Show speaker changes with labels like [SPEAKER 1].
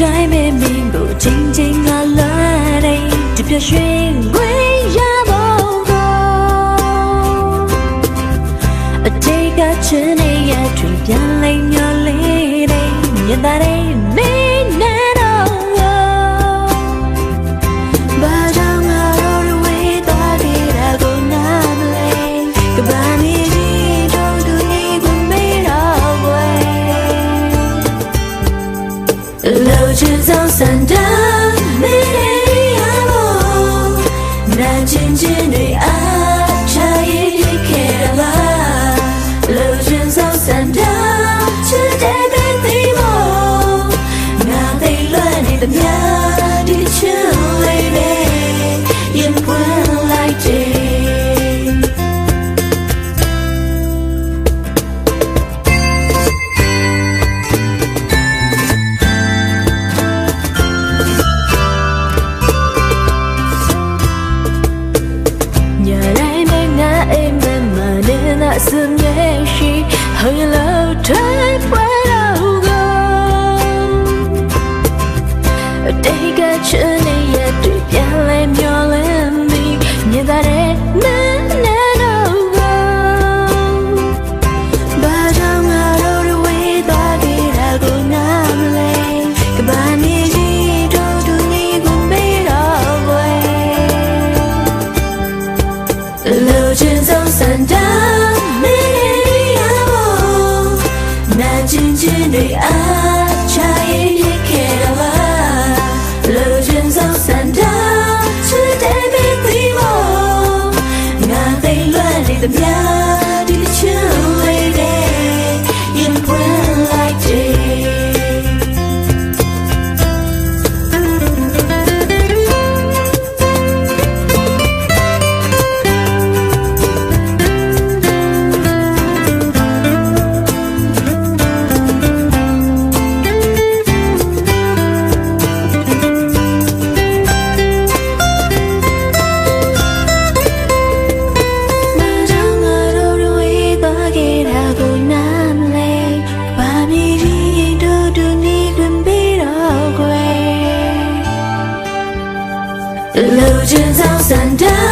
[SPEAKER 1] တိုင်းပဲမင်းကိုချင်းချင်းငါလာတဲ့ဒီပြရွှင်ခွေရဖို့ကိုအတိတ်ကချင်နေရထွေပြန်လိမ့်မျောလေးတဲ့မြင်တာတဲ့မင်းနဲ့တော့ဘာကြောင့်ငါတို့ဝေးသွားခဲ့တာကိုနားမလဲကဘာမီကြီးတို့သူနေကိုမေးတော့ွယ်လိုချင်ဆုံးစံတမ်းမင်းရဲ့ရဖို့နာကျင်ခြင်းတွေအားချရေးရခဲ့တာပါလိုချင်ဆုံးစံတမ်းချစ်တဲ့တဲ့ဒီမို့ငါသိလွတ်နေသမျှဒီချစ်လေးတွေရင်ပွင့်လိုက်တယ်စမြဲရှိဟိုလိုထိုင်ပွဲတော့ကအတိတ်ကချင်နေရတွေ့ပြန်လဲမျောလဲမီမြင်တာတဲ့မင်းနဲ့တော့ဘာကြောင့်ငါတို့ဝေးသွားခဲ့တာကိုနားမလဲကဘာနေကြီးတို့သူနေကိုမေးတော့ွယ်လိုချင်ဆုံးစံတမ်းချင်းတွေအားချရေးရခဲ့တာပါလိုချင်ဆုံးစံတမ်းချစ်တဲ့ဘယ်ဒီမို့ငါသိလွတ်နေသမျှဒီချစ်လေးတွေရင်ပွင့်လိုက်တယ်လိုချင်ဆုံးစံတမ်း